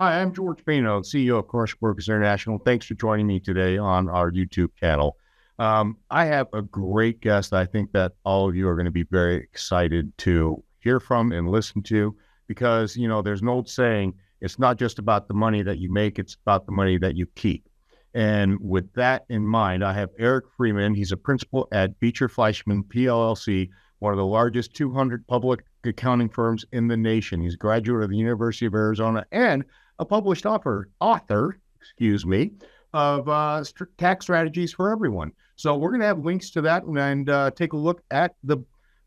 Hi, I'm George Pino, CEO of Commercial Brokers International. Thanks for joining me today on our YouTube channel. I have a great guest I think that all of you are going to be very excited to hear from and listen to because, there's an old saying, it's not just about the money that you make, it's about the money that you keep. And with that in mind, I have Eric Freeman. He's a principal at Beecher Fleischman PLLC, one of the largest 200 public accounting firms in the nation. He's a graduate of the University of Arizona and a published author, of tax strategies for everyone. So we're going to have links to that and take a look at the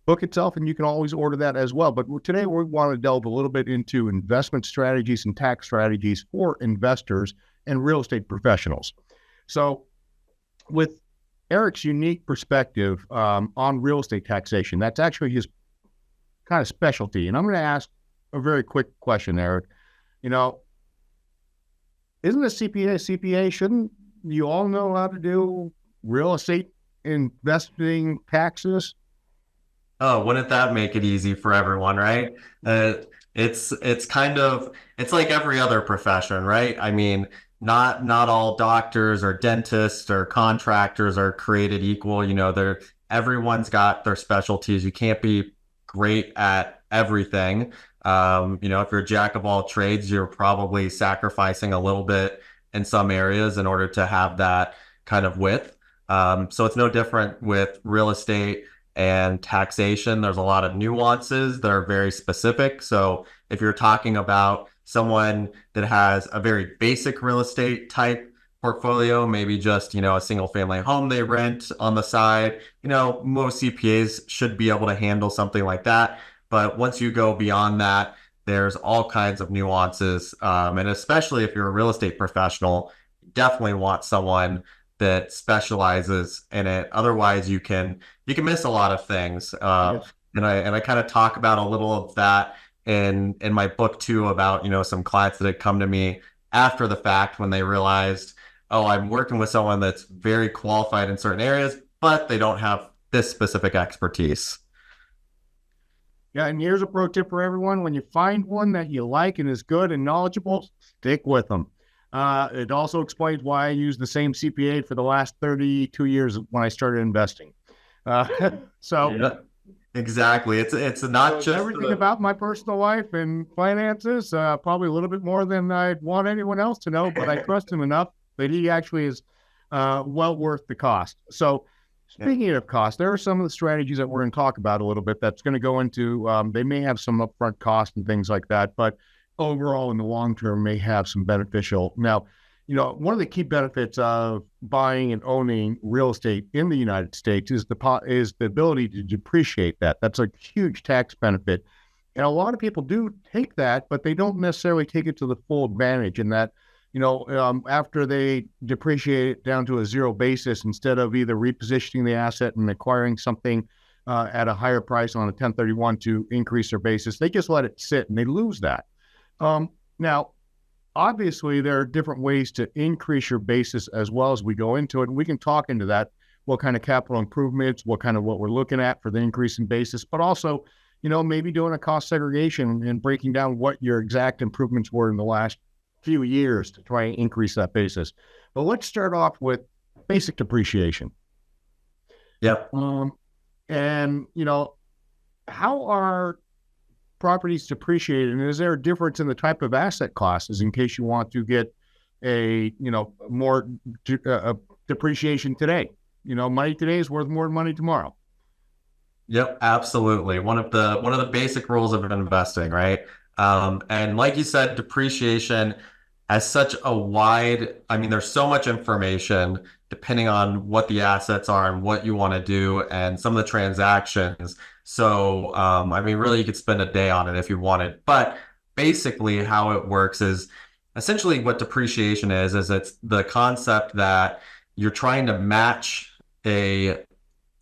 book itself, and you can always order that as well. But today we want to delve a little bit into investment strategies and tax strategies for investors and real estate professionals. So with Eric's unique perspective on real estate taxation, that's actually his kind of specialty. And I'm going to ask a very quick question, Eric. Isn't a CPA? Shouldn't you all know how to do real estate investing taxes? Oh, wouldn't that make it easy for everyone, right? It's like every other profession, right? I mean, not all doctors or dentists or contractors are created equal. Everyone's got their specialties. You can't be great at everything. If you're a jack of all trades, you're probably sacrificing a little bit in some areas in order to have that kind of width. So it's no different with real estate and taxation. There's a lot of nuances that are very specific. So if you're talking about someone that has a very basic real estate type portfolio, maybe just, a single family home they rent on the side, most CPAs should be able to handle something like that. But once you go beyond that, there's all kinds of nuances. And especially if you're a real estate professional, you definitely want someone that specializes in it. Otherwise, you can miss a lot of things. Yes. And I kind of talk about a little of that in my book too, about, some clients that had come to me after the fact when they realized, oh, I'm working with someone that's very qualified in certain areas, but they don't have this specific expertise. Yeah, and here's a pro tip for everyone. When you find one that you like and is good and knowledgeable, stick with them. It also explains why I use the same CPA for the last 32 years when I started investing. So Yeah, exactly. It's not just everything about my personal life and finances, probably a little bit more than I'd want anyone else to know, but I trust him enough that he actually is well worth the cost. So speaking of cost, there are some of the strategies that we're going to talk about a little bit that's going to go into, they may have some upfront cost and things like that, but overall in the long term may have some beneficial. Now, one of the key benefits of buying and owning real estate in the United States is the ability to depreciate that. That's a huge tax benefit. And a lot of people do take that, but they don't necessarily take it to the full advantage in that, after they depreciate it down to a zero basis, instead of either repositioning the asset and acquiring something at a higher price on a 1031 to increase their basis, they just let it sit and they lose that. Now, obviously, there are different ways to increase your basis as well as we go into it. And we can talk into that, what kind of capital improvements, what we're looking at for the increase in basis, but also, maybe doing a cost segregation and breaking down what your exact improvements were in the last few years to try and increase that basis. But let's start off with basic depreciation. Yep. And, how are properties depreciated, and is there a difference in the type of asset classes in case you want to get a more depreciation today? Money today is worth more money tomorrow. Yep, absolutely. One of the basic rules of investing, right? And like you said, depreciation has such a there's so much information depending on what the assets are and what you want to do and some of the transactions. So, really, you could spend a day on it if you wanted. But basically, how it works is essentially what depreciation is it's the concept that you're trying to match a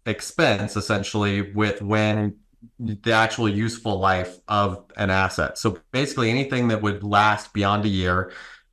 expense essentially with when the actual useful life of an asset. So basically anything that would last beyond a year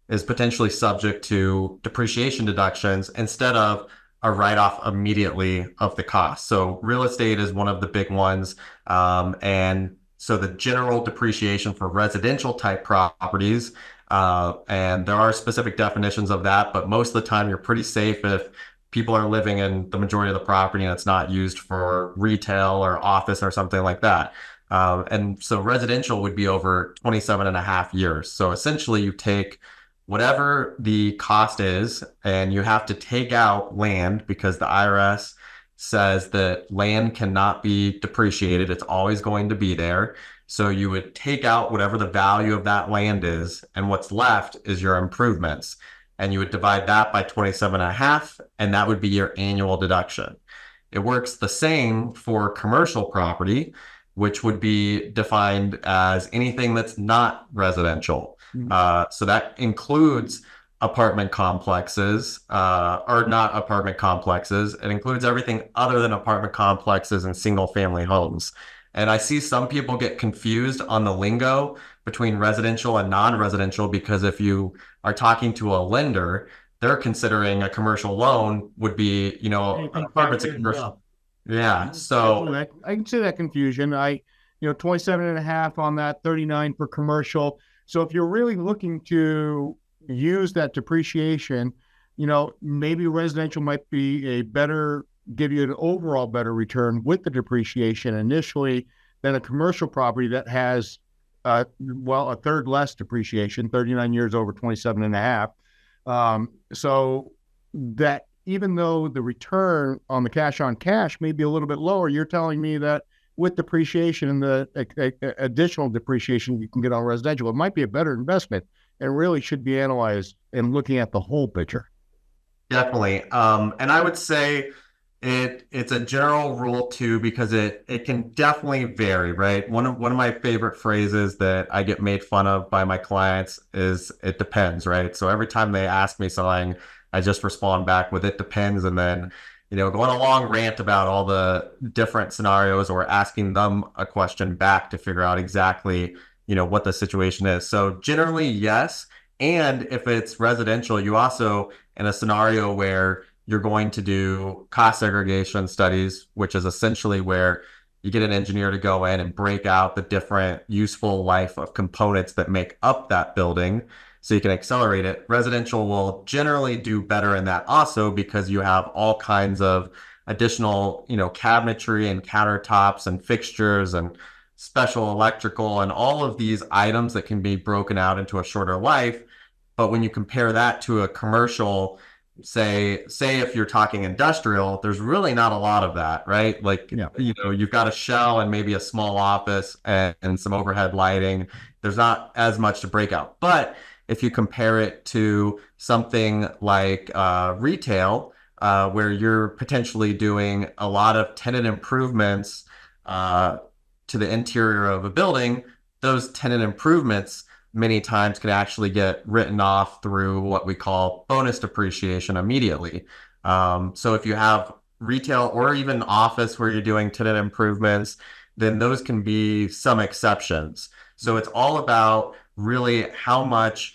is potentially subject to depreciation deductions instead of a write-off immediately of the cost. So real estate is one of the big ones. And so the general depreciation for residential type properties And there are specific definitions of that, but most of the time you're pretty safe if people are living in the majority of the property and it's not used for retail or office or something like that. And so residential would be over 27 and a half years. So essentially you take whatever the cost is and you have to take out land because the IRS says that land cannot be depreciated. It's always going to be there. So you would take out whatever the value of that land is, and what's left is your improvements. And you would divide that by 27 and a half, and that would be your annual deduction. It works the same for commercial property, which would be defined as anything that's not residential. So that includes apartment complexes, or not apartment complexes. It includes everything other than apartment complexes and single family homes. And I see some people get confused on the lingo between residential and non-residential because if you are talking to a lender, they're considering a commercial loan would be, apartments and commercial. Yeah. So I can see that confusion. 27 and a half on that, 39 for commercial. So if you're really looking to use that depreciation, maybe residential might be give you an overall better return with the depreciation initially than a commercial property that has, a third less depreciation, 39 years over 27 and a half. So that even though the return on the cash on cash may be a little bit lower, you're telling me that with depreciation and the additional depreciation you can get on residential, it might be a better investment and really should be analyzed and looking at the whole picture. Definitely. And I would say it's a general rule too, because it can definitely vary, right? One of my favorite phrases that I get made fun of by my clients is "it depends," right? So every time they ask me something, I just respond back with "it depends," and then go on a long rant about all the different scenarios or asking them a question back to figure out exactly what the situation is. So generally, yes. And if it's residential, you also, in a scenario where you're going to do cost segregation studies, which is essentially where you get an engineer to go in and break out the different useful life of components that make up that building so you can accelerate it. Residential will generally do better in that also because you have all kinds of additional, cabinetry and countertops and fixtures and special electrical and all of these items that can be broken out into a shorter life. But when you compare that to a commercial, say if you're talking industrial, there's really not a lot of that, right? Like, you've got a shell and maybe a small office and some overhead lighting. There's not as much to break out. But if you compare it to something like retail, where you're potentially doing a lot of tenant improvements to the interior of a building, those tenant improvements many times can actually get written off through what we call bonus depreciation immediately. So if you have retail or even office where you're doing tenant improvements, then those can be some exceptions. So it's all about really how much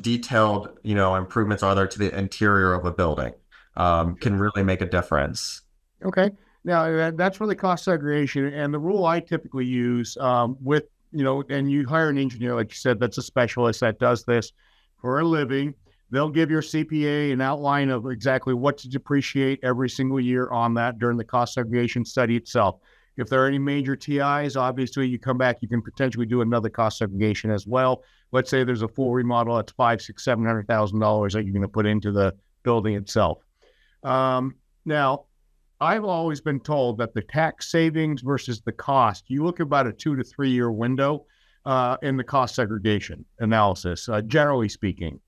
detailed, improvements are there to the interior of a building, can really make a difference. Okay. Now that's really cost segregation. And the rule I typically use with and you hire an engineer, like you said, that's a specialist that does this for a living. They'll give your CPA an outline of exactly what to depreciate every single year on that during the cost segregation study itself. If there are any major TIs, obviously you come back, you can potentially do another cost segregation as well. Let's say there's a full remodel that's $500,000-$700,000 that you're going to put into the building itself. Now, I've always been told that the tax savings versus the cost, you look about a 2 to 3 year window in the cost segregation analysis, generally speaking,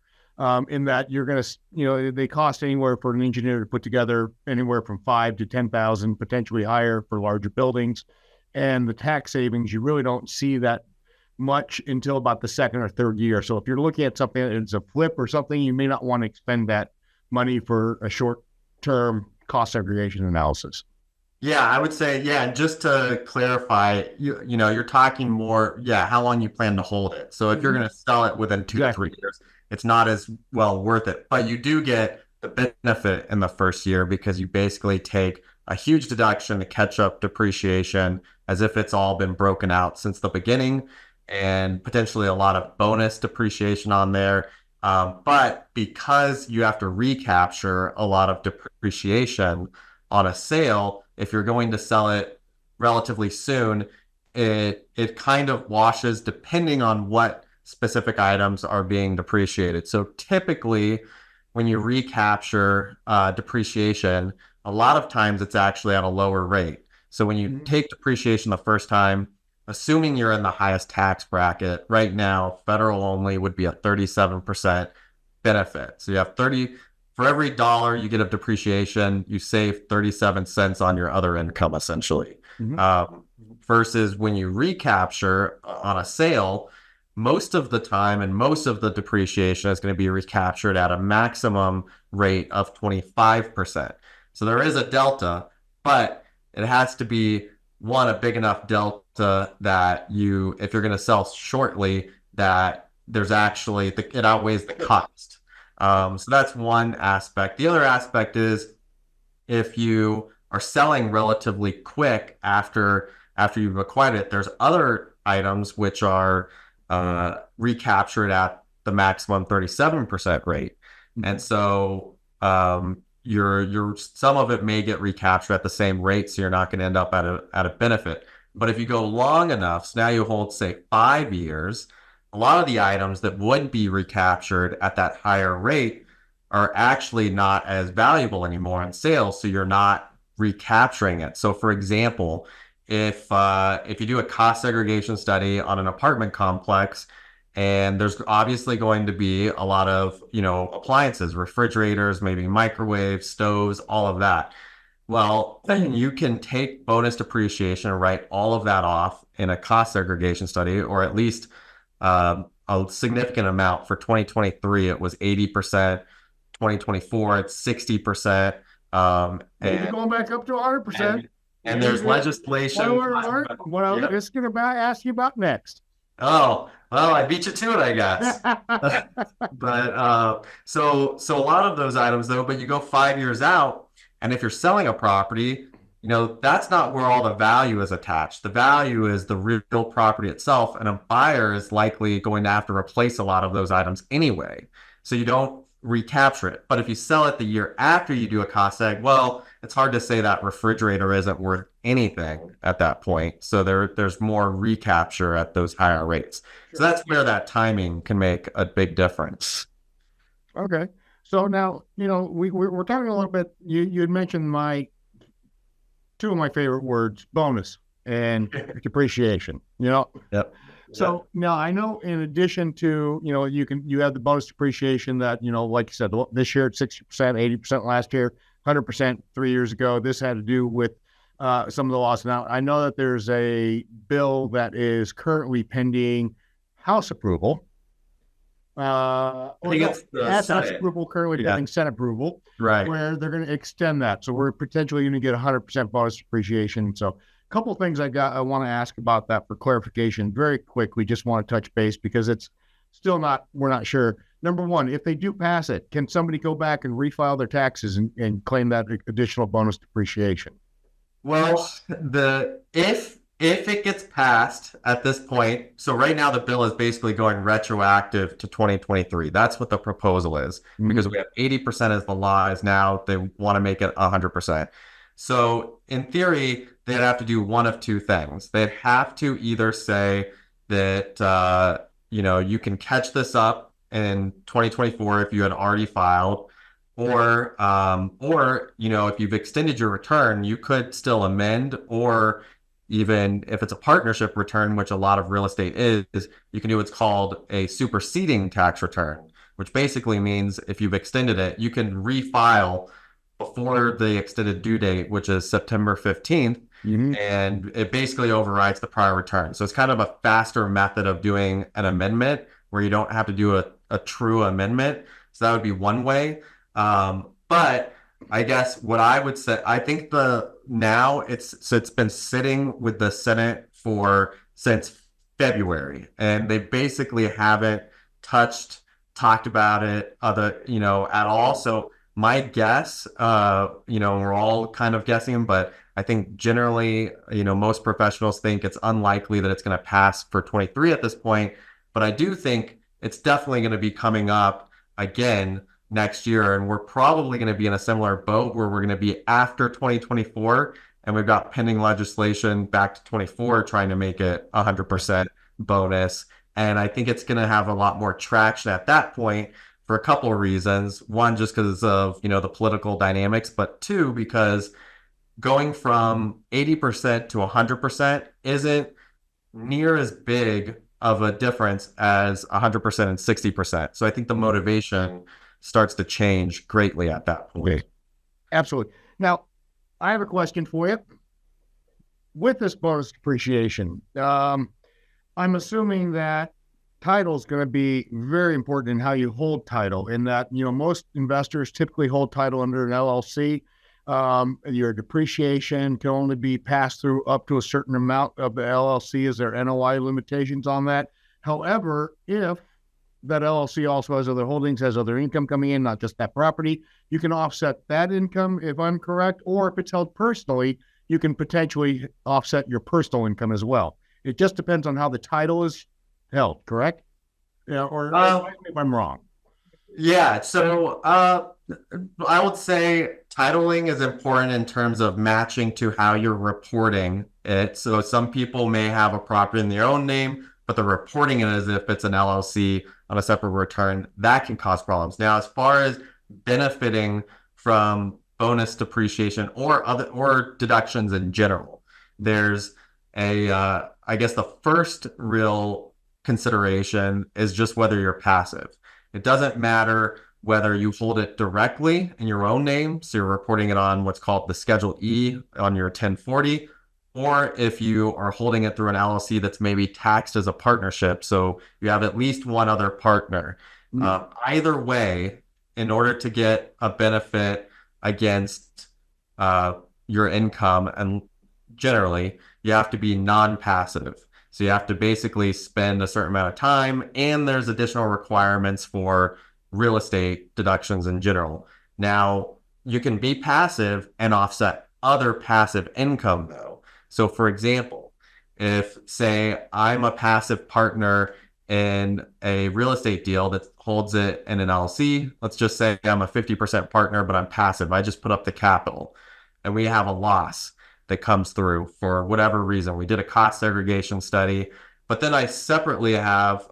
in that you're going to, they cost anywhere for an engineer to put together anywhere from 5 to 10,000, potentially higher for larger buildings. And the tax savings, you really don't see that much until about the second or third year. So if you're looking at something that's a flip or something, you may not want to expend that money for a short-term cost segregation analysis. Yeah, I would say, and just to clarify, you're talking more, how long you plan to hold it. So if you're going to sell it within 2 to 3 years, it's not as well worth it. But you do get the benefit in the first year because you basically take a huge deduction to catch up depreciation as if it's all been broken out since the beginning. and potentially a lot of bonus depreciation on there. But because you have to recapture a lot of depreciation on a sale, if you're going to sell it relatively soon, it kind of washes depending on what specific items are being depreciated. So typically, when you recapture depreciation, a lot of times it's actually at a lower rate. So when you take depreciation the first time, assuming you're in the highest tax bracket, right now, federal only would be a 37% benefit. So you have 30, for every dollar you get of depreciation, you save 37 cents on your other income essentially. Versus when you recapture on a sale, most of the time and most of the depreciation is going to be recaptured at a maximum rate of 25%. So there is a delta, but it has to be one, a big enough delta that you, if you're going to sell shortly, that there's actually, it outweighs the cost. So that's one aspect. The other aspect is if you are selling relatively quick after you've acquired it, there's other items which are recaptured at the maximum 37% rate. And so your some of it may get recaptured at the same rate, so you're not going to end up at a benefit. But if you go long enough, so now you hold, say, 5 years, a lot of the items that would be recaptured at that higher rate are actually not as valuable anymore on sales, so you're not recapturing it. So for example, if you do a cost segregation study on an apartment complex, and there's obviously going to be a lot of, appliances, refrigerators, maybe microwaves, stoves, all of that. Well, you can take bonus depreciation and write all of that off in a cost segregation study, or at least a significant amount. For 2023, it was 80%. 2024, it's 60%. Maybe going back up to 100%. And there's legislation. What I was just going to ask you about next. Oh, well, I beat you to it, I guess. But so a lot of those items though, but you go 5 years out, and if you're selling a property, that's not where all the value is attached. The value is the real property itself, and a buyer is likely going to have to replace a lot of those items anyway. So you don't recapture it. But if you sell it the year after you do a cost seg, well, it's hard to say that refrigerator isn't worth anything at that point. So there's more recapture at those higher rates. Sure. So that's where that timing can make a big difference. Okay. So now, we're talking a little bit, you had mentioned two of my favorite words, bonus and depreciation, Yep. So now I know, in addition to, you have the bonus depreciation that, like you said, this year it's 60%, 80% last year, 100% 3 years ago. This had to do with some of the laws. Now, I know that there's a bill that is currently pending House approval. I think it's the House approval, currently pending Senate approval, right? Where they're going to extend that. So we're potentially going to get 100% bonus depreciation. So couple of things I want to ask about that for clarification very quick. We just want to touch base because it's still we're not sure. Number one, if they do pass it, can somebody go back and refile their taxes and claim that additional bonus depreciation? Well, if it gets passed at this point, so right now the bill is basically going retroactive to 2023. That's what the proposal is, because we have 80% as the law is now. They want to make it 100%. So in theory, they'd have to do one of two things. They'd have to either say that, you can catch this up in 2024 if you had already filed, or if you've extended your return, you could still amend, or even if it's a partnership return, which a lot of real estate is, you can do what's called a superseding tax return, which basically means if you've extended it, you can refile before the extended due date, which is September 15th, and it basically overrides the prior return. So it's kind of a faster method of doing an amendment where you don't have to do a true amendment. So that would be one way. But I guess what I would say, I think it's been sitting with the Senate since February, and they basically haven't talked about it at all. So My guess, we're all kind of guessing, but I think generally, most professionals think it's unlikely that it's going to pass for 23 at this point. But I do think it's definitely going to be coming up again next year. And we're probably going to be in a similar boat where we're going to be after 2024. And we've got pending legislation back to 24 trying to make it 100% bonus. And I think it's going to have a lot more traction at that point for a couple of reasons. One, just because of, the political dynamics, but two, because going from 80% to 100% isn't near as big of a difference as 100% and 60%. So I think the motivation starts to change greatly at that point. Okay. Absolutely. Now, I have a question for you. With this bonus depreciation, I'm assuming that title is going to be very important in how you hold title, in that, most investors typically hold title under an LLC. Your depreciation can only be passed through up to a certain amount of the LLC. Is there NOI limitations on that? However, if that LLC also has other holdings, has other income coming in, not just that property, you can offset that income, if I'm correct, or if it's held personally, you can potentially offset your personal income as well. It just depends on how the title is held, correct? Yeah, or if I'm wrong. Yeah, so I would say titling is important in terms of matching to how you're reporting it. So some people may have a property in their own name, but they're reporting it as if it's an LLC on a separate return. That can cause problems. Now, as far as benefiting from bonus depreciation or deductions in general, there's I guess the first real consideration is just whether you're passive. It doesn't matter whether you hold it directly in your own name, so you're reporting it on what's called the Schedule E on your 1040, or if you are holding it through an LLC that's maybe taxed as a partnership, so you have at least one other partner. Either way, in order to get a benefit against your income, and generally, you have to be non-passive. So you have to basically spend a certain amount of time, and there's additional requirements for real estate deductions in general. Now, you can be passive and offset other passive income, though. So, for example, if, say, I'm a passive partner in a real estate deal that holds it in an LLC, let's just say I'm a 50% partner, but I'm passive. I just put up the capital, and we have a loss that comes through for whatever reason. We did a cost segregation study, but then I separately have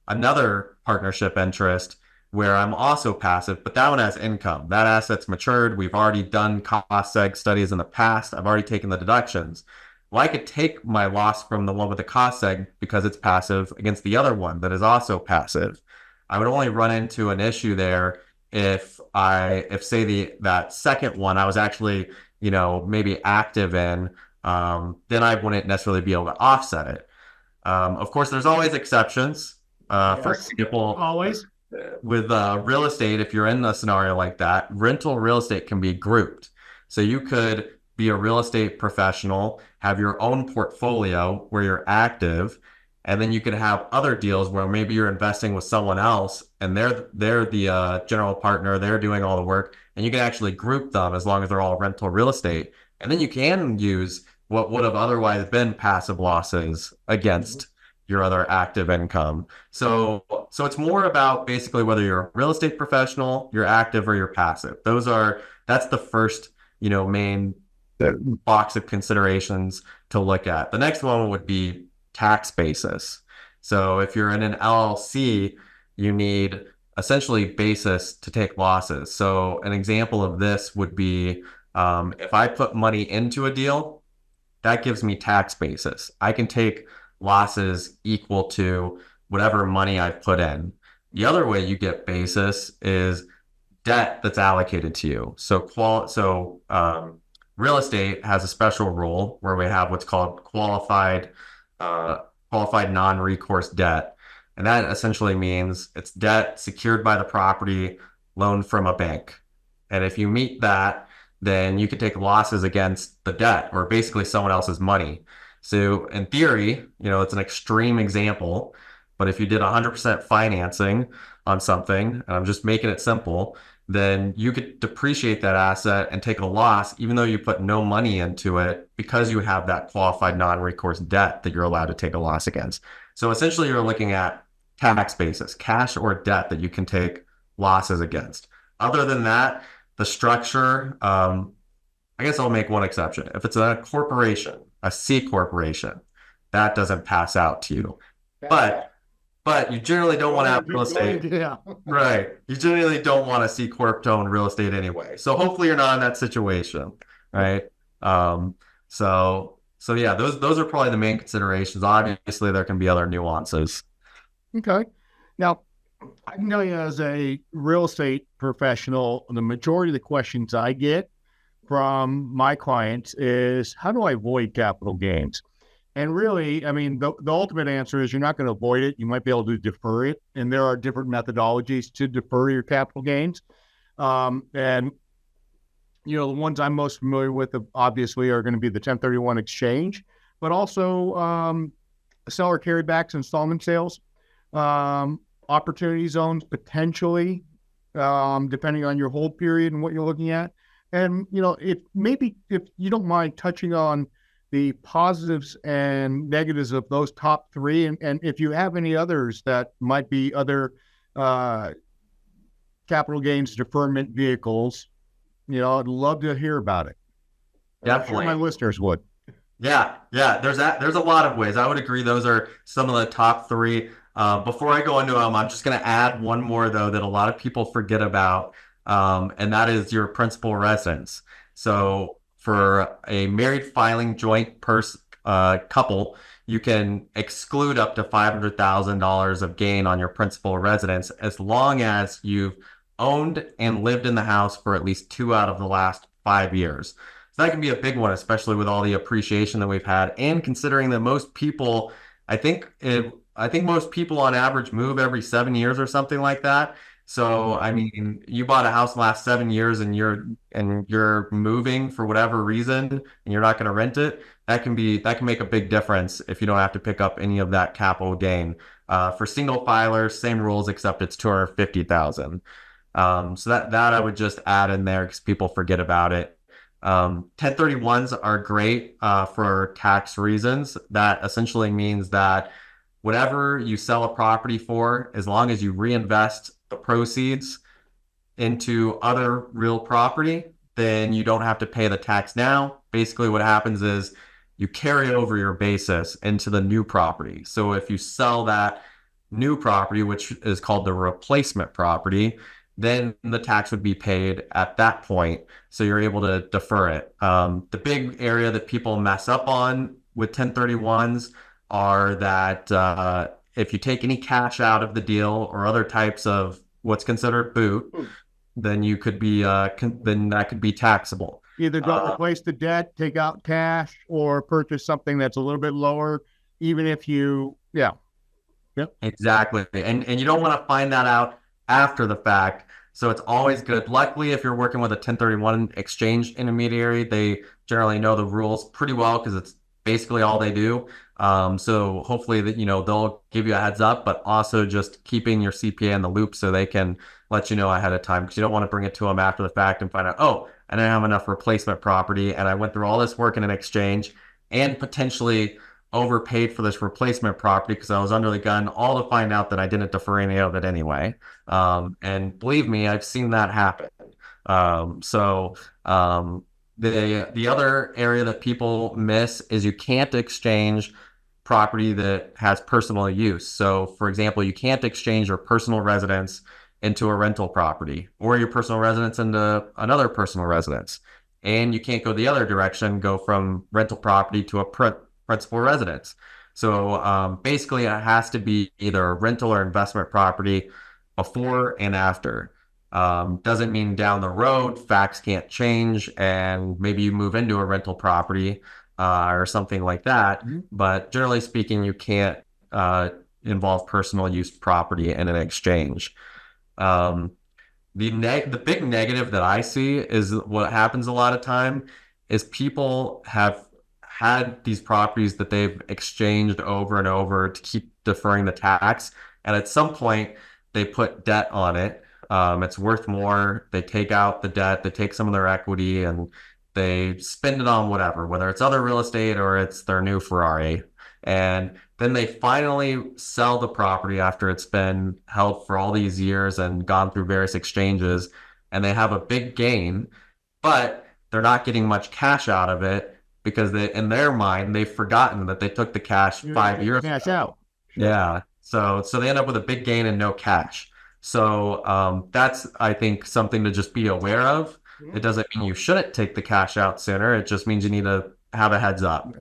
another partnership interest where I'm also passive, but that one has income. That asset's matured. We've already done cost seg studies in the past. I've already taken the deductions. Well, I could take my loss from the one with the cost seg because it's passive against the other one that is also passive. I would only run into an issue there if say that second one I was actually maybe active in, then I wouldn't necessarily be able to offset it. Of course, there's always exceptions. For example, always with real estate, if you're in a scenario like that, rental real estate can be grouped. So you could be a real estate professional, have your own portfolio where you're active, and then you could have other deals where maybe you're investing with someone else and they're the general partner, they're doing all the work, and you can actually group them as long as they're all rental real estate. And then you can use what would have otherwise been passive losses against your other active income. So it's more about basically whether you're a real estate professional, you're active, or you're passive. That's the first, main box of considerations to look at. The next one would be tax basis. So if you're in an LLC, you need essentially basis to take losses. So an example of this would be if I put money into a deal, that gives me tax basis. I can take losses equal to whatever money I've put in. The other way you get basis is debt that's allocated to you. So real estate has a special rule where we have what's called qualified non-recourse debt. And that essentially means it's debt secured by the property, loaned from a bank. And if you meet that, then you can take losses against the debt or basically someone else's money. So in theory, it's an extreme example, but if you did 100% financing on something, and I'm just making it simple, then you could depreciate that asset and take a loss, even though you put no money into it, because you have that qualified non-recourse debt that you're allowed to take a loss against. So essentially, you're looking at tax basis, cash or debt that you can take losses against. Other than that, the structure, I guess I'll make one exception. If it's a corporation, a C corporation, that doesn't pass out to you. But you generally don't want to have real estate. Yeah. Right. You generally don't want to see corp to own real estate anyway. So hopefully you're not in that situation, right? Um, so yeah, those are probably the main considerations. Obviously, there can be other nuances. Okay. Now, I can tell you as a real estate professional, the majority of the questions I get from my clients is, how do I avoid capital gains? And really, I mean, the ultimate answer is you're not going to avoid it. You might be able to defer it. And there are different methodologies to defer your capital gains. And, the ones I'm most familiar with, obviously, are going to be the 1031 exchange, but also seller carrybacks, installment sales, opportunity zones, potentially, depending on your hold period and what you're looking at. And, if you don't mind touching on the positives and negatives of those top three, and if you have any others that might be other capital gains deferment vehicles, I'd love to hear about it. Definitely. I'm sure my listeners would. Yeah. There's a lot of ways. I would agree. Those are some of the top three. Before I go into them, I'm just going to add one more though that a lot of people forget about, and that is your principal residence. So for a married filing joint couple, you can exclude up to $500,000 of gain on your principal residence as long as you've owned and lived in the house for at least 2 out of the last 5 years. So that can be a big one, especially with all the appreciation that we've had, and considering that most people, I think most people on average move every 7 years or something like that. So, I mean, you bought a house in the last 7 years and you're moving for whatever reason and you're not going to rent it. That can make a big difference if you don't have to pick up any of that capital gain. For single filers, same rules, except it's 250,000. So that I would just add in there because people forget about it. 1031s are great for tax reasons. That essentially means that whatever you sell a property for, as long as you reinvest the proceeds into other real property, then you don't have to pay the tax now. Basically, what happens is you carry over your basis into the new property. So if you sell that new property, which is called the replacement property, then the tax would be paid at that point. So you're able to defer it. The big area that people mess up on with 1031s are that if you take any cash out of the deal or other types of what's considered boot, then you could be then that could be taxable. Either don't replace the debt, take out cash, or purchase something that's a little bit lower, even if you, yeah. Yep. Exactly. And you don't want to find that out after the fact. So it's always good. Luckily, if you're working with a 1031 exchange intermediary, they generally know the rules pretty well because it's basically all they do. So hopefully that, they'll give you a heads up, but also just keeping your CPA in the loop so they can let you know ahead of time, because you don't want to bring it to them after the fact and find out, oh, I didn't have enough replacement property and I went through all this work in an exchange and potentially overpaid for this replacement property because I was under the gun, all to find out that I didn't defer any of it anyway. And believe me, I've seen that happen. The other area that people miss is you can't exchange property that has personal use. So, for example, you can't exchange your personal residence into a rental property or your personal residence into another personal residence. And you can't go the other direction, go from rental property to a principal residence. So basically, it has to be either a rental or investment property before and after. Doesn't mean down the road facts can't change and maybe you move into a rental property or something like that. Mm-hmm. But generally speaking, you can't involve personal use property in an exchange. The big negative that I see is what happens a lot of time is people have had these properties that they've exchanged over and over to keep deferring the tax. And at some point they put debt on it. It's worth more. They take out the debt, they take some of their equity, and they spend it on whatever, whether it's other real estate or it's their new Ferrari. And then they finally sell the property after it's been held for all these years and gone through various exchanges, and they have a big gain, but they're not getting much cash out of it because in their mind, they've forgotten that they took the cash 5 years Cash ago. out. Sure. Yeah. So they end up with a big gain and no cash. So that's, I think, something to just be aware of. It doesn't mean you shouldn't take the cash out sooner. It just means you need to have a heads up.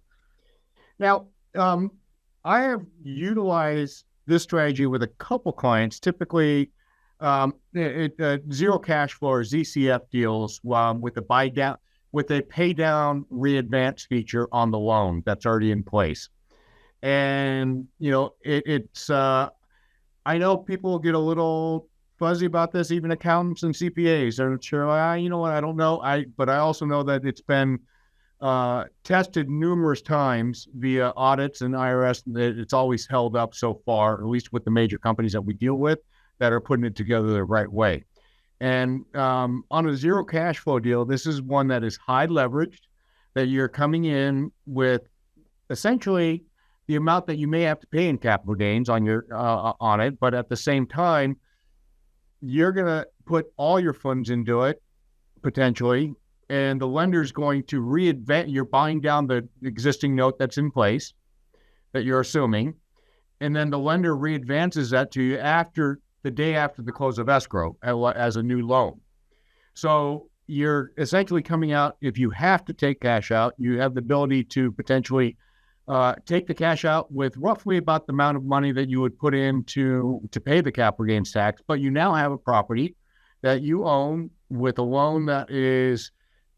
Now, I have utilized this strategy with a couple clients, typically zero cash flow or ZCF deals with a buy down, with a pay down readvance feature on the loan that's already in place. And, it's, I know people get a little fuzzy about this, even accountants and CPAs. They're sure, you know what, I don't know. But I also know that it's been tested numerous times via audits and IRS. It's always held up so far, at least with the major companies that we deal with that are putting it together the right way. And on a zero cash flow deal, this is one that is high leveraged, that you're coming in with essentially the amount that you may have to pay in capital gains on your on it, but at the same time, you're going to put all your funds into it potentially, and the lender's going to readvance. You're buying down the existing note that's in place that you're assuming, and then the lender readvances that to you after the day after the close of escrow as a new loan. So you're essentially coming out, if you have to take cash out, you have the ability to potentially take the cash out with roughly about the amount of money that you would put in to pay the capital gains tax, but you now have a property that you own with a loan that is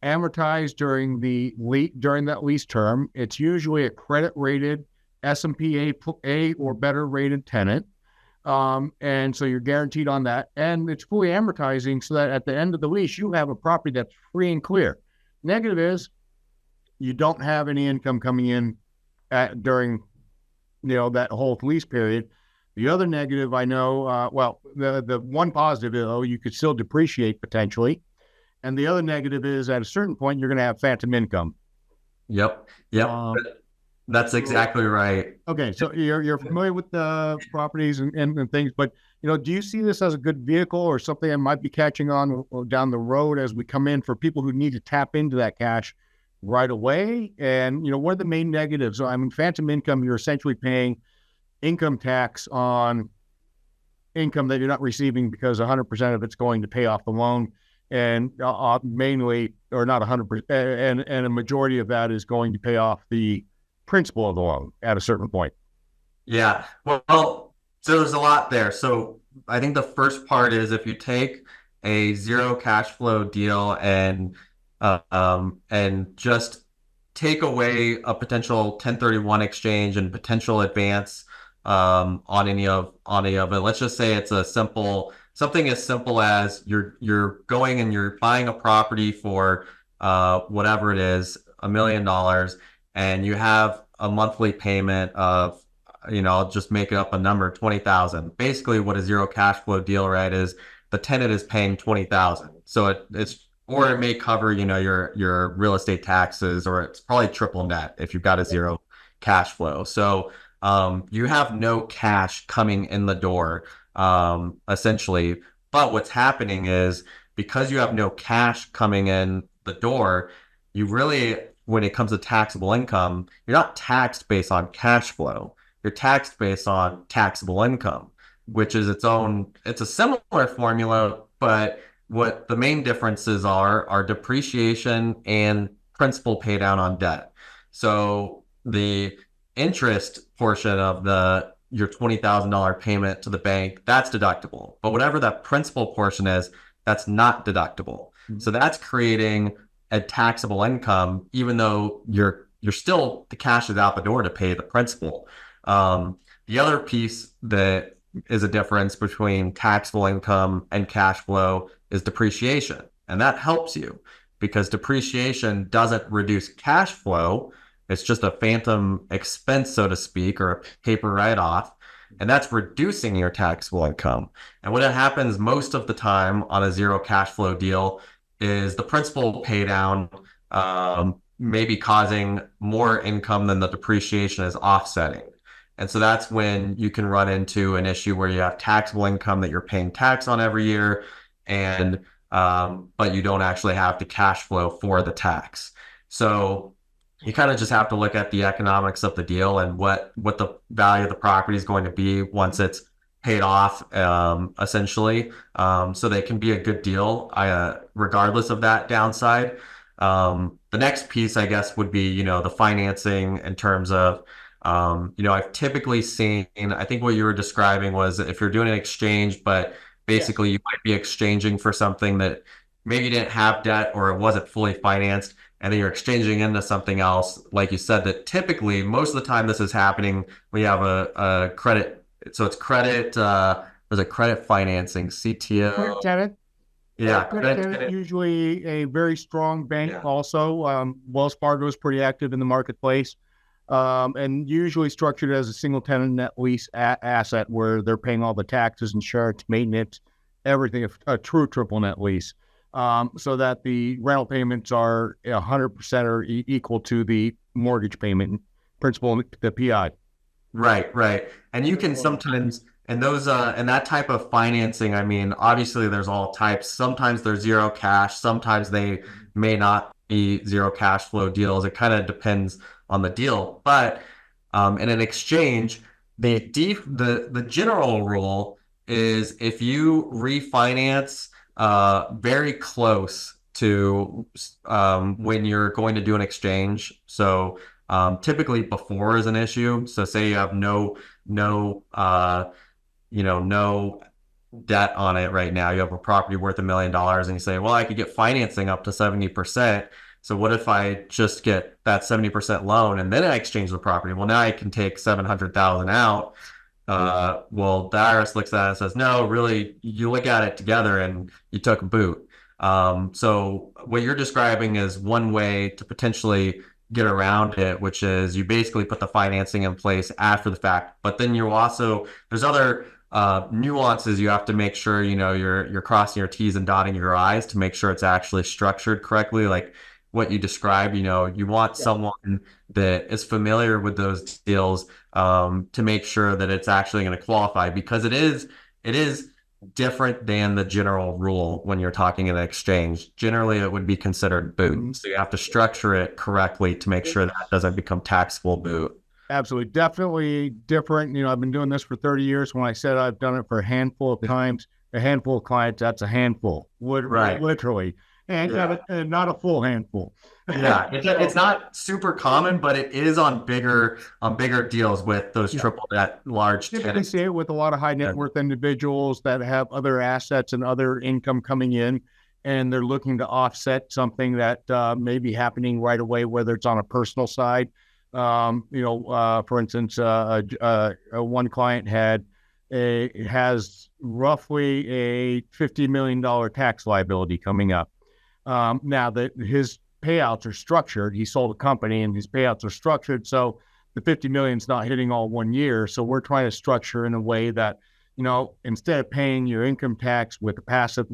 amortized during that lease term. It's usually a credit rated S&P A or better rated tenant. And so you're guaranteed on that, and it's fully amortizing so that at the end of the lease, you have a property that's free and clear. Negative is you don't have any income coming in during, that whole lease period. The other negative, I know, the one positive, though, you could still depreciate potentially. And the other negative is at a certain point, you're going to have phantom income. Yep. That's exactly right. Okay, so you're familiar with the properties and things, but do you see this as a good vehicle or something that might be catching on down the road as we come in for people who need to tap into that cash right away? And what are the main negatives? So, phantom income, you're essentially paying income tax on income that you're not receiving because 100% of it's going to pay off the loan, and mainly, or not 100%, and a majority of that is going to pay off the principal of the loan at a certain point. Yeah. Well, so there's a lot there. So I think the first part is if you take a zero cash flow deal and just take away a potential 1031 exchange and potential advance on any of it. Let's just say it's something as simple as you're going and you're buying a property for whatever it is, $1 million, and you have a monthly payment of, I'll just make it up a number, 20,000. Basically, what a zero cash flow deal, right, is the tenant is paying 20,000. So it may cover, your real estate taxes, or it's probably triple net if you've got a zero cash flow. So you have no cash coming in the door, essentially. But what's happening is because you have no cash coming in the door, you really, when it comes to taxable income, you're not taxed based on cash flow. You're taxed based on taxable income, which is it's a similar formula, but what the main differences are depreciation and principal pay down on debt. So the interest portion of your $20,000 payment to the bank, that's deductible. But whatever that principal portion is, that's not deductible. Mm-hmm. So that's creating a taxable income, even though you're still, the cash is out the door to pay the principal. The other piece that is a difference between taxable income and cash flow is depreciation. And that helps you because depreciation doesn't reduce cash flow. It's just a phantom expense, so to speak, or a paper write-off. and that's reducing your taxable income. And what happens most of the time on a zero cash flow deal is the principal pay down maybe causing more income than the depreciation is offsetting. And so that's when you can run into an issue where you have taxable income that you're paying tax on every year, and but you don't actually have the cash flow for the tax. So you kind of just have to look at the economics of the deal and what the value of the property is going to be once it's paid off, essentially. So they can be a good deal, regardless of that downside. The next piece, I guess, would be, the financing in terms of, I've typically seen, I think what you were describing was if you're doing an exchange, but basically you might be exchanging for something that maybe you didn't have debt or it wasn't fully financed, and then you're exchanging into something else. Like you said, that typically most of the time this is happening when you have a credit. So it's credit, there's a credit financing, CTO. Credit tenant. Yeah, Credit tenant, usually a very strong bank. Yeah. Also, Wells Fargo is pretty active in the marketplace, and usually structured as a single tenant net lease asset where they're paying all the taxes, insurance, maintenance, everything, a true triple net lease, so that the rental payments are 100% or equal to the mortgage payment, principal, the PI. Right. And you can sometimes, and those, and that type of financing, I mean, obviously there's all types. Sometimes they're zero cash. Sometimes they may not be zero cash flow deals. It kind of depends on the deal. But in an exchange, the general rule is if you refinance very close to when you're going to do an exchange. So typically before is an issue. So say you have no debt on it right now. You have a property worth $1 million and you say, well, I could get financing up to 70%. So what if I just get that 70% loan and then I exchange the property? Well, now I can take 700,000 out. Well, the IRS looks at it and says, no, really, you look at it together and you took a boot. So what you're describing is one way to potentially get around it, which is you basically put the financing in place after the fact. But then there's other nuances you have to make sure, you're crossing your T's and dotting your I's to make sure it's actually structured correctly. Like what you described, you want someone that is familiar with those deals to make sure that it's actually going to qualify, because it is different than the general rule when you're talking an exchange. Generally, it would be considered boot. So you have to structure it correctly to make sure that doesn't become taxable boot. Absolutely. Definitely different. I've been doing this for 30 years. When I said I've done it for a handful of times, a handful of clients, that's a handful, Right. literally. And not a full handful. Yeah, it's not super common, but it is on bigger deals with those triple net large Typically tenants. see it with a lot of high net worth individuals that have other assets and other income coming in, and they're looking to offset something that may be happening right away, whether it's on a personal side. For instance, one client has roughly a $50 million tax liability coming up. Now that his payouts are structured, he sold a company and his payouts are structured. So the 50 million is not hitting all 1 year. So we're trying to structure in a way that, instead of paying your income tax with a passive,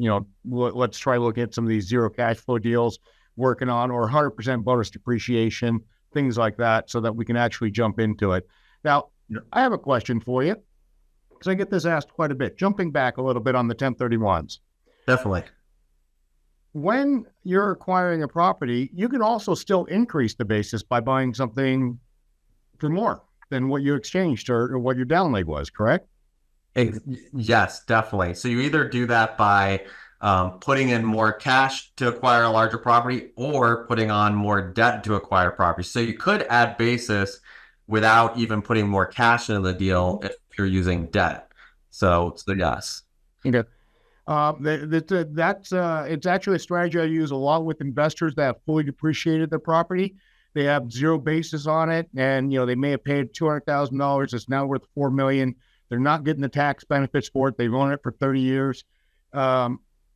let's try looking at some of these zero cash flow deals working on, or 100% bonus depreciation, things like that, so that we can actually jump into it. Now, I have a question for you, because I get this asked quite a bit. Jumping back a little bit on the 1031s. Definitely. When you're acquiring a property, you can also still increase the basis by buying something for more than what you exchanged or what your down leg was, correct? Yes, definitely. So you either do that by putting in more cash to acquire a larger property, or putting on more debt to acquire property. So you could add basis without even putting more cash into the deal if you're using debt. So yes. Okay. It's actually a strategy I use a lot with investors that have fully depreciated their property. They have zero basis on it, and they may have paid $200,000. It's now worth $4 million. They're not getting the tax benefits for it. They've owned it for 30 years.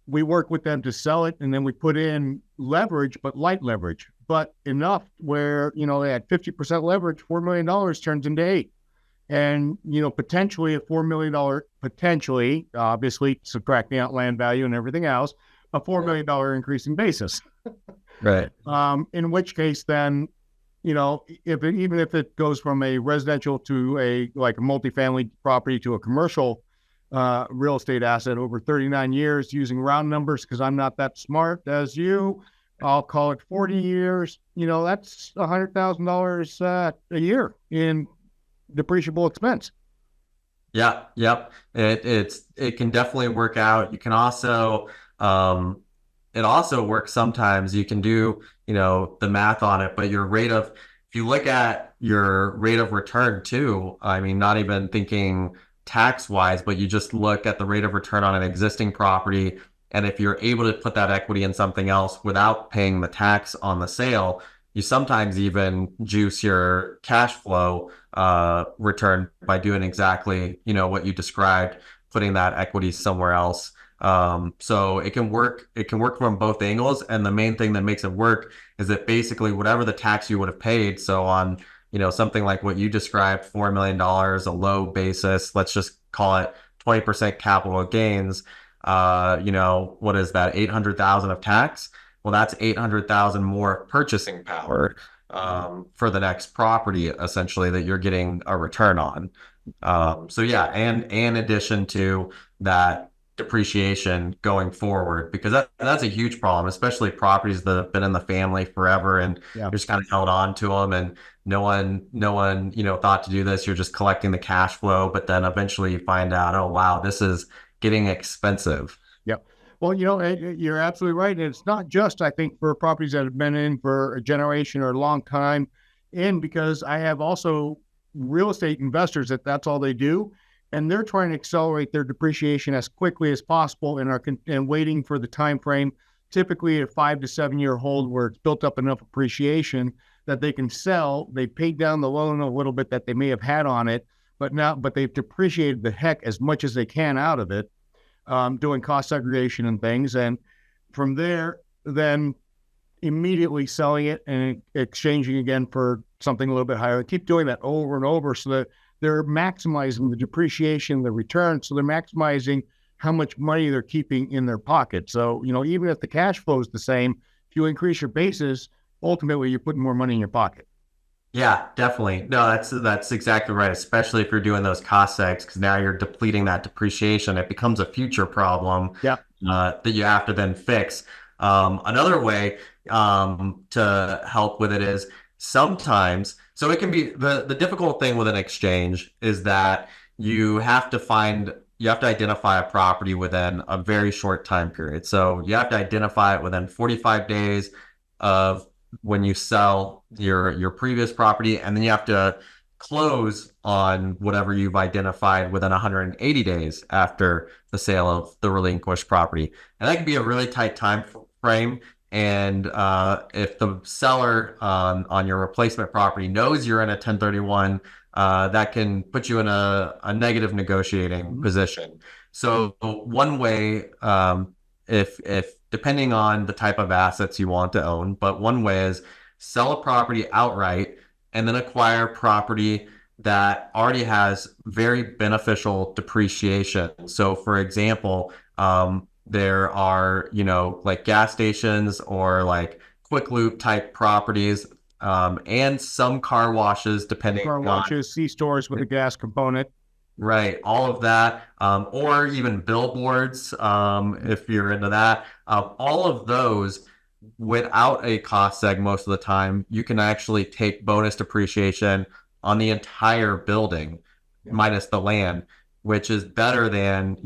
We work with them to sell it, and then we put in leverage, but light leverage, but enough where they had 50% leverage. $4 million turns into $8 million. and potentially a $4 million, potentially, obviously subtracting out land value and everything else, a $4 million increase in basis. Right. In which case, then, even if it goes from a residential to a multifamily property to a commercial real estate asset over 39 years, using round numbers because I'm not that smart as you, I'll call it 40 years. That's $100,000 a year in depreciable expense. Yeah, yep. It can definitely work out. You can also it also works sometimes. You can do, the math on it, but if you look at your rate of return too, I mean, not even thinking tax wise, but you just look at the rate of return on an existing property. And if you're able to put that equity in something else without paying the tax on the sale, you sometimes even juice your cash flow return by doing exactly, what you described, putting that equity somewhere else. So it can work from both angles. And the main thing that makes it work is that basically whatever the tax you would have paid. So on, something like what you described, $4 million, a low basis, let's just call it 20% capital gains. What is that? 800,000 of tax. Well, that's 800,000 more purchasing power, for the next property, essentially, that you're getting a return on. So yeah, and in addition to that, depreciation going forward, because that's a huge problem, especially properties that have been in the family forever and you're just kind of held on to them, and no one thought to do this. You're just collecting the cash flow, but then eventually you find out, oh wow, this is getting expensive. Yep. Well, you're absolutely right. And it's not just, I think, for properties that have been in for a generation or a long time, and because I have also real estate investors that's all they do, and they're trying to accelerate their depreciation as quickly as possible and waiting for the time frame, typically a 5 to 7 year hold where it's built up enough appreciation that they can sell. They paid down the loan a little bit that they may have had on it, but they've depreciated the heck as much as they can out of it, doing cost segregation and things. And from there, then immediately selling it and exchanging again for something a little bit higher. They keep doing that over and over so that they're maximizing the depreciation, the return. So they're maximizing how much money they're keeping in their pocket. So, even if the cash flow is the same, if you increase your basis, ultimately you're putting more money in your pocket. Yeah, definitely. No, that's exactly right. Especially if you're doing those cost segs, because now you're depleting that depreciation. It becomes a future problem, Yeah. that you have to then fix. Another way to help with it is sometimes. So it can be the difficult thing with an exchange is that you have to identify a property within a very short time period. So you have to identify it within 45 days of when you sell your previous property, and then you have to close on whatever you've identified within 180 days after the sale of the relinquished property. And that can be a really tight time frame. And if the seller on your replacement property knows you're in a 1031, that can put you in a negative negotiating position. So one way, if depending on the type of assets you want to own, but one way is sell a property outright and then acquire property that already has very beneficial depreciation. So for example, there are, like gas stations or like quick loop type properties, and some car washes, depending Car washes, C-stores with a gas component. Right, all of that, or even billboards, if you're into that. All of those, without a cost seg, most of the time, you can actually take bonus depreciation on the entire building, minus the land, which is better than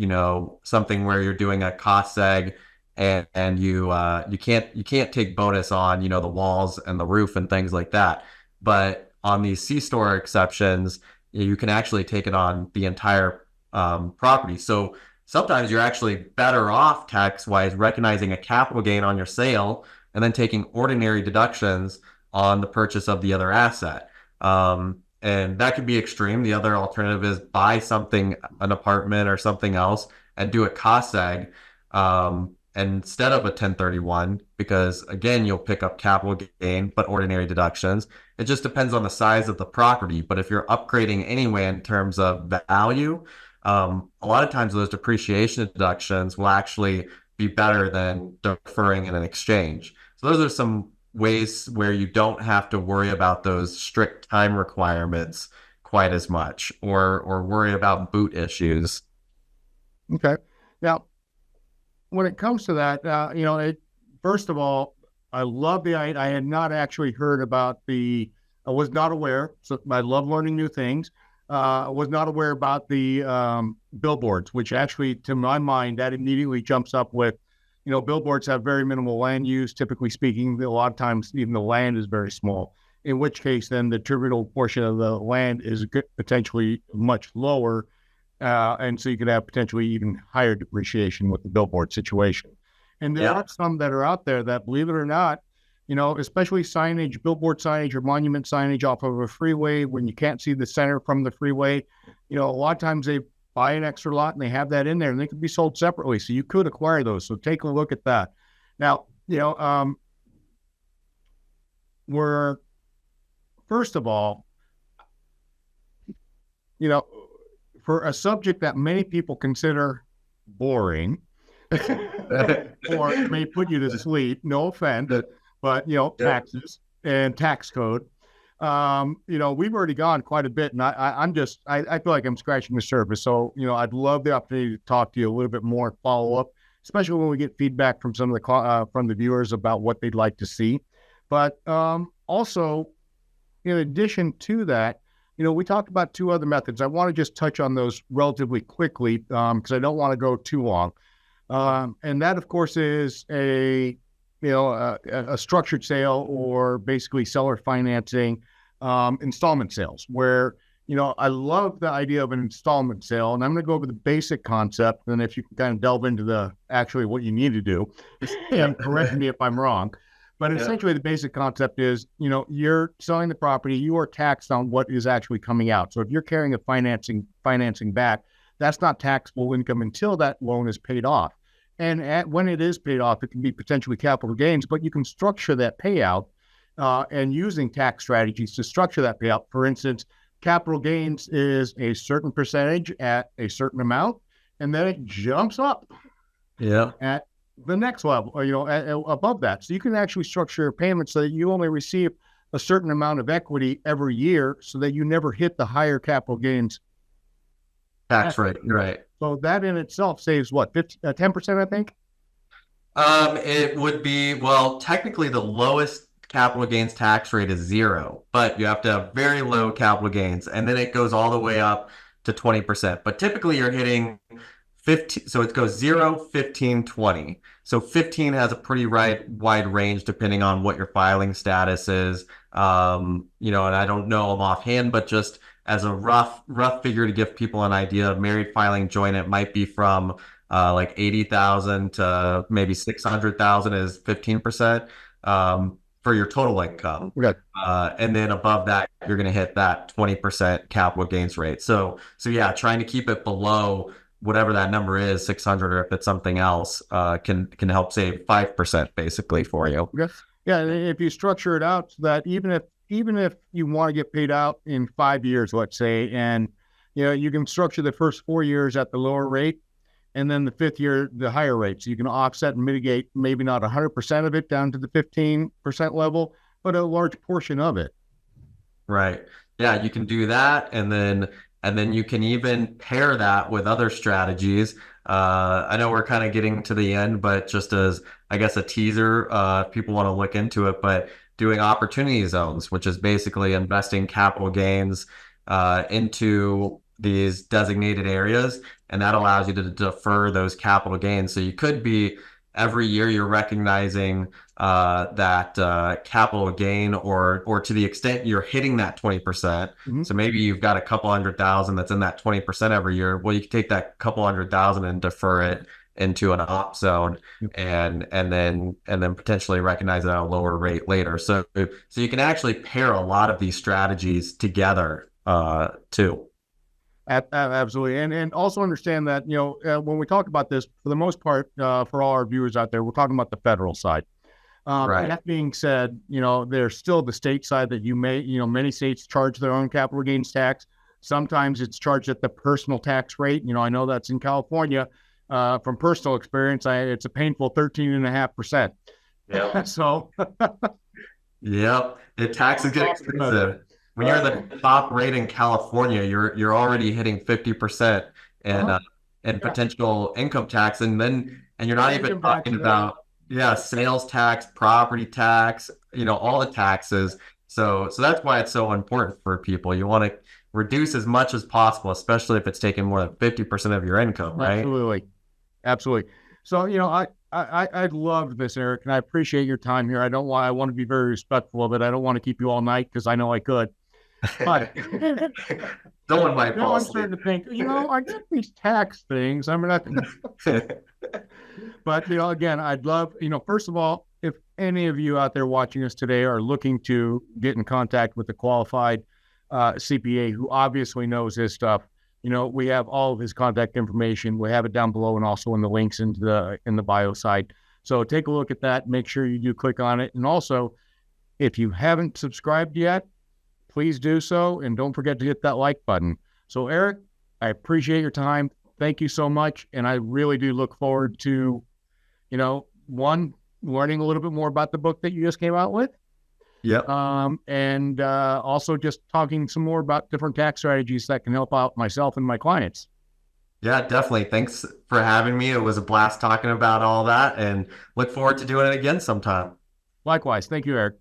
something where you're doing a cost seg and you can't take bonus on the walls and the roof and things like that. But on these C-store exceptions, you can actually take it on the entire property. So sometimes you're actually better off tax-wise recognizing a capital gain on your sale and then taking ordinary deductions on the purchase of the other asset. And that could be extreme. The other alternative is buy something, an apartment or something else, and do a cost seg. instead of a 1031, because again, you'll pick up capital gain, but ordinary deductions. It just depends on the size of the property. But if you're upgrading anyway in terms of value, a lot of times those depreciation deductions will actually be better than deferring in an exchange. So those are some ways where you don't have to worry about those strict time requirements quite as much, or worry about boot issues. Okay. Now, when it comes to that, first of all, I love I had not actually heard about I was not aware. So I love learning new things. I was not aware about the billboards, which actually, to my mind, that immediately jumps up with, billboards have very minimal land use. Typically speaking, a lot of times even the land is very small, in which case then the attributable portion of the land is potentially much lower. And so you could have potentially even higher depreciation with the billboard situation. And there are some that are out there that, believe it or not, especially signage, billboard signage or monument signage off of a freeway when you can't see the center from the freeway, a lot of times they buy an extra lot and they have that in there and they can be sold separately. So you could acquire those. So take a look at that. Now, we're, first of all, for a subject that many people consider boring or may put you to sleep, no offense, but taxes and tax code. We've already gone quite a bit, and I feel like I'm scratching the surface. So, I'd love the opportunity to talk to you a little bit more, follow up, especially when we get feedback from some of the viewers about what they'd like to see. But also, in addition to that, we talked about two other methods. I want to just touch on those relatively quickly because I don't want to go too long. And that, of course, is a structured sale, or basically seller financing, installment sales, where, I love the idea of an installment sale. And I'm going to go over the basic concept. And if you can kind of delve into actually what you need to do, and correct me if I'm wrong. But essentially, the basic concept is, you're selling the property, you are taxed on what is actually coming out. So if you're carrying a financing back, that's not taxable income until that loan is paid off. And when it is paid off, it can be potentially capital gains, but you can structure that payout and using tax strategies to structure that payout. For instance, capital gains is a certain percentage at a certain amount, and then it jumps up at the next level, or, above that. So you can actually structure your payments so that you only receive a certain amount of equity every year so that you never hit the higher capital gains tax rate. Right. So that in itself saves what, 10%, I think? It would be, well, technically the lowest capital gains tax rate is 0, but you have to have very low capital gains, and then it goes all the way up to 20%. But typically you're hitting 15, so it goes 0, 15, 20. So 15 has a pretty wide range depending on what your filing status is. And I don't know them offhand, but just as a rough figure to give people an idea, of married filing joint, it might be from like 80,000 to maybe 600,000 is 15% for your total income. Okay. And then above that, you're going to hit that 20% capital gains rate. So yeah, trying to keep it below whatever that number is, 600, or if it's something else, can help save 5% basically for you. Yes. Yeah. And if you structure it out so that even if you want to get paid out in 5 years, let's say, and you can structure the first 4 years at the lower rate, and then the 5th year the higher rate, so you can offset and mitigate maybe not 100% of it down to the 15% level, but a large portion of it. Right. Yeah, you can do that, and then you can even pair that with other strategies. I know we're kind of getting to the end, but just as, I guess, a teaser, if people want to look into it, but doing opportunity zones, which is basically investing capital gains into these designated areas, and that allows you to defer those capital gains. So you could be, every year you're recognizing that capital gain, or to the extent you're hitting that 20%. Mm-hmm. So maybe you've got a couple 100,000 that's in that 20% every year. Well, you can take that couple 100,000 and defer it into an op zone, and then potentially recognize it at a lower rate later. So you can actually pair a lot of these strategies together too. Absolutely, and also understand that when we talk about this, for the most part, for all our viewers out there, we're talking about the federal side. Right. That being said, there's still the state side that many states charge their own capital gains tax. Sometimes it's charged at the personal tax rate. I know that's in California. From personal experience, it's a painful 13.5%. Yeah. So, Yep. The taxes get expensive. When you're the top rate in California, you're already hitting 50% and and yeah, potential income tax, and you're not even income tax, talking about sales tax, property tax, all the taxes. So that's why it's so important for people. You want to reduce as much as possible, especially if it's taking more than 50% of your income, right? absolutely, absolutely. So, I loved this, Eric, and I appreciate your time here. I want to be very respectful of it. I don't want to keep you all night because I know I could. But Someone might now fall I'm asleep. starting to think, I get these tax things. I'm not, but again, I'd love, first of all, if any of you out there watching us today are looking to get in contact with a qualified CPA who obviously knows his stuff, we have all of his contact information. We have it down below and also in the links in the bio site. So take a look at that. Make sure you do click on it. And also, if you haven't subscribed yet, please do so. And don't forget to hit that like button. So, Eric, I appreciate your time. Thank you so much. And I really do look forward to, one, learning a little bit more about the book that you just came out with. Yep. And also just talking some more about different tax strategies that can help out myself and my clients. Yeah, definitely. Thanks for having me. It was a blast talking about all that, and look forward to doing it again sometime. Likewise. Thank you, Eric.